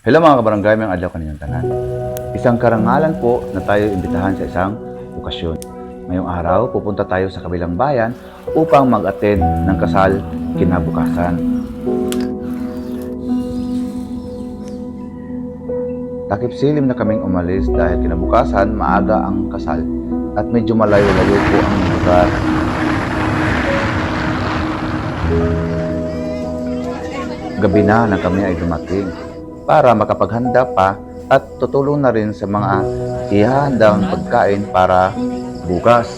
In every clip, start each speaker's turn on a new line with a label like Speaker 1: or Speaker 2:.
Speaker 1: Hello mga kabarangay, may adlaw kaninyong tanan. Isang karangalan po na tayo imbitahan sa isang okasyon. Ngayong araw, pupunta tayo sa kabilang bayan upang mag-attend ng kasal kinabukasan. Takip silim na kaming umalis dahil kinabukasan maaga ang kasal at medyo malayo-layo po ang lugar. Gabi na nang kami ay dumating para makapaghanda pa at tutulong na rin sa mga ihahandang pagkain para bukas.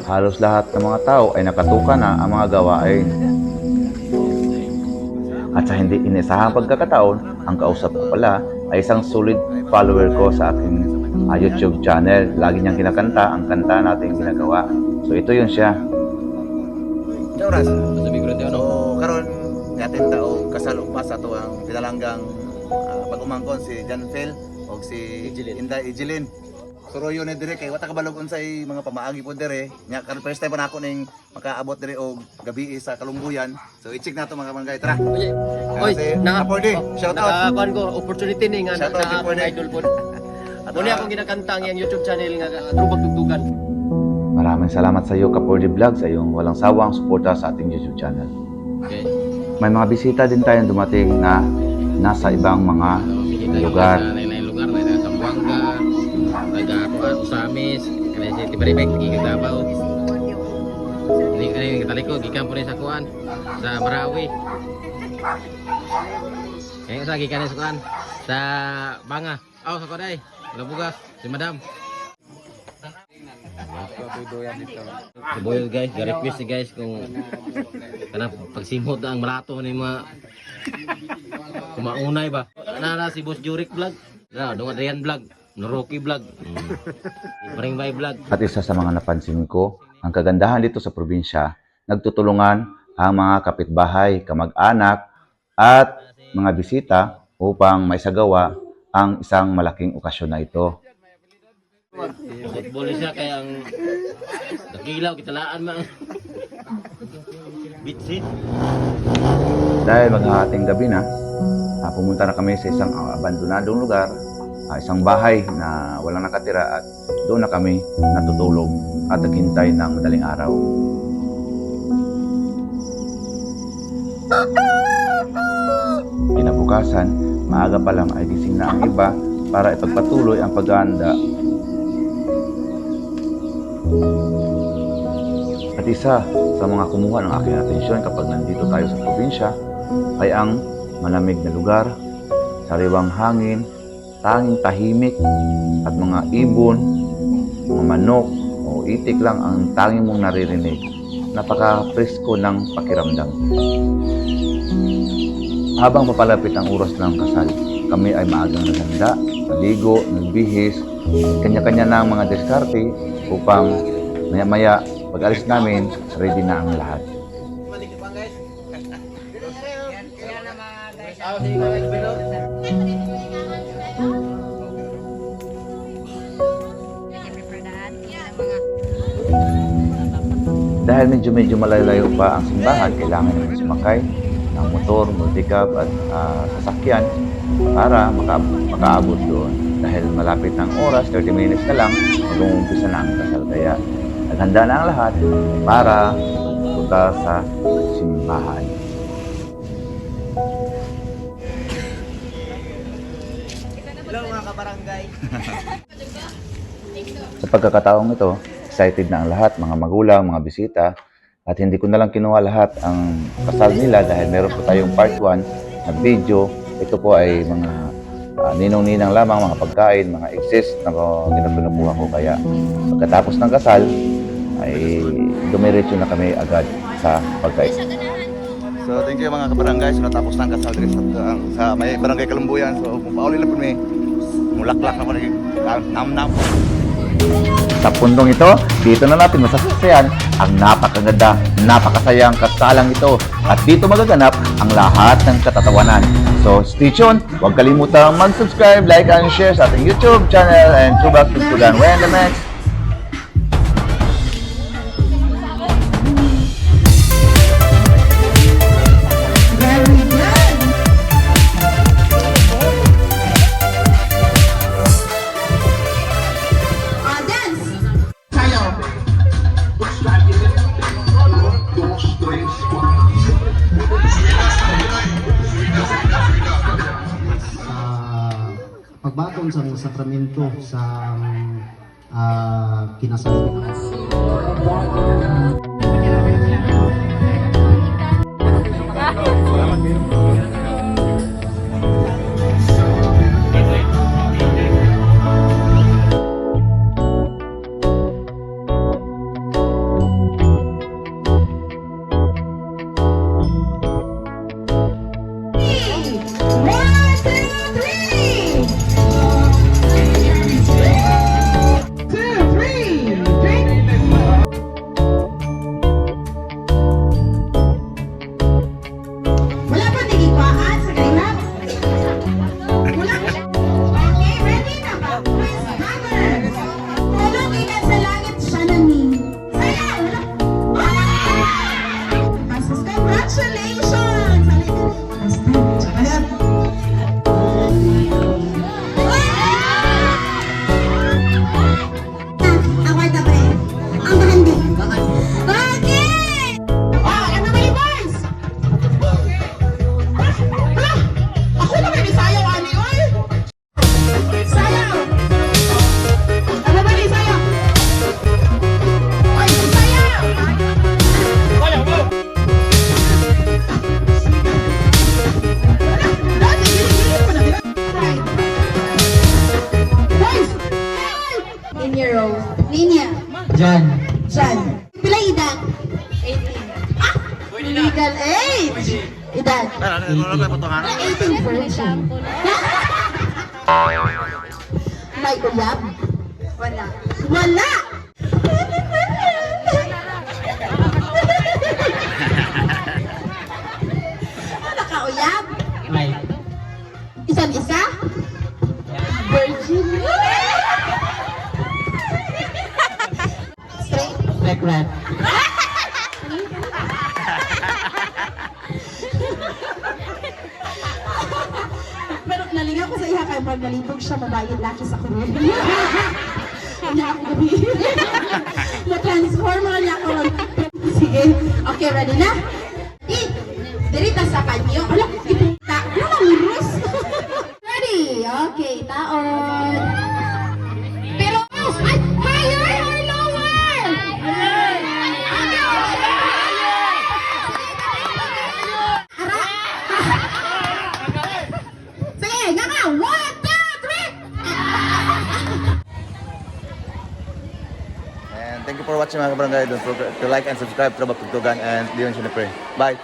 Speaker 1: Halos lahat ng mga tao ay nakatuka na ang mga gawain. At sa hindi inisahang pagkakataon, ang kausap ko pala ay isang solid follower ko sa aking YouTube channel. Lagi niyang kinakanta ang kanta natin ginagawa. So ito yun siya.
Speaker 2: Oras. So karon natin tao kasal upas ato ang pinalanggang pag-umangkon si John Phil o si Inday Ejelyn. Suroyo ni dire kay wata kabalog unsay mga pamaagi po dire. Nya karon first time pa nako ning makaabot dire og gabi sa Kalumbuyan. So i-check nato mga barangay tara.
Speaker 3: Oy, na
Speaker 2: Pordy, shout out.
Speaker 3: kuan ko opportunity ni nga
Speaker 2: Shout out
Speaker 3: na
Speaker 2: kay Pordy.
Speaker 3: idol po. Muli akong ginakanta ang iyang YouTube channel nga Trubag Tugtugan.
Speaker 1: Maraming salamat sa iyo, Kapordy Vlog, sa iyong walang sawang suporta sa ating YouTube channel.
Speaker 3: Okay.
Speaker 1: May mga bisita din tayong dumating na nasa ibang mga lugar.
Speaker 4: Lain-lain lugar, lain sa Buanga, taga Usamis, kaya si Tibaribek, gikan Davao. Ini kataliko, gikan po rin sa Kuan, sa Marawi. Kaya sa gikan sa Kuan, sa Banga. Sa Koday, Labugas, si Madam. Boy guys, request guys kung kana pagsimot ang marato ni mga kumaunay ba. Nara si Boss Jurik vlog. Na, dong Adrian vlog, Rocky vlog. Paring Bay vlog.
Speaker 1: At isa sa mga napansin ko, ang kagandahan dito sa probinsya, nagtutulungan ang mga kapitbahay, kamag-anak at mga bisita upang maisagawa ang isang malaking okasyon na ito.
Speaker 4: Football siya kaya ang nakilaw kitalaan man. Bitsit.
Speaker 1: Dahil maghahating gabi na, pumunta na kami sa isang abandonadong lugar, isang bahay na walang nakatira at doon na kami natutulog at naghintay ng madaling araw. Kinabukasan, maaga pa lang ay gising na ang iba para ipagpatuloy ang paghahanda. At isa sa mga kumuha ng aking atensyon kapag nandito tayo sa probinsya ay ang malamig na lugar, sariwang hangin, tanging tahimik at mga ibon, mga manok o itik lang ang tanging mong naririnig. Napaka-presko ng pakiramdam. Habang papalapit ang oras ng kasal, kami ay maagang naghanda, naligo, nagbihis, kanya-kanya na ang mga diskarte upang maya-maya pag-alis namin, ready na ang lahat. Dahil medyo malayo pa ang simbahan, kailangan namin sumakay ng motor, multicab at sasakyan para makaabot doon. Dahil malapit ng oras, 30 minutes na lang, mag-uumpisa na ang kasal. Kaya naghanda na ang lahat para punta sa simbahan.
Speaker 2: Hello mga kabarangay.
Speaker 1: Sa pagkakataong ito, excited na ang lahat, mga magulang, mga bisita. At hindi ko na lang kinuha lahat ang kasal nila dahil meron po tayong part 1 na video. Ito po ay mga ninong-ninang lamang, mga pagkain, mga exist na pinukuha ko. Kaya pagkatapos ng kasal, ay dumiretso na kami agad sa pagkain.
Speaker 2: So thank you mga kabarangay. So natapos na ang kasal diri sa may barangay Kalumbuyan. So kung pauli na po may mulaklak na po nam-nam.
Speaker 1: Sa pundong ito, dito na natin masasaksihan ang napakaganda, napakasayang kasalang ito. At dito magaganap ang lahat ng katatawanan. So stay tuned, huwag kalimutang mag-subscribe, like, and share sa ating YouTube channel and Throwback Tugtugan. When the next
Speaker 5: Very good. Dance. Sayo.
Speaker 6: Pagbaton sa sakramento sa kinasal.
Speaker 5: One, two, three. 2, 3. Drink. Wala pa nagikuhaan sa kailan. Wala. Okay, ready na ba? Boys, hammer. Tulungin na sa langit siya na ni. Saya, wala. Pastor, congratulations. Pastor, ayan. Award na pre. Ang bahandi. Okay! Ano ba yung boys? Hala! Ako na may sayaw, ani, oy! Sayaw! Ano ba yung sayaw? Oy, sayaw! Sayaw mo! Dati, gili-gili mo na. Right. Boys! In your row. Linya.
Speaker 6: Jan.
Speaker 5: Jan. Pila edad? 18. Ah! Legal age! Edad? 18 version. May uyab? Wala. Wala! Wala ka uyab?
Speaker 6: May.
Speaker 5: Isan isa? Virgin. Straight?
Speaker 6: Secret.
Speaker 5: Pero nalingaw ko sa iya kay pag nalibog siya, mabayad laki sa kurun. Hindi ako gabi. Na-transform na niya ako. Sige. Okay, ready na? Dirita sa panyo. Ala, ipita. Ano ang lurus? Ready? Okay, taon. Pero, ay, higher or lower? Ara. Sige, nga nga. 1, 2, 3.
Speaker 2: And thank you for watching mga kabarangay. Don't forget to like and subscribe Throwback Tugtugan and Leon Sinapre. Bye!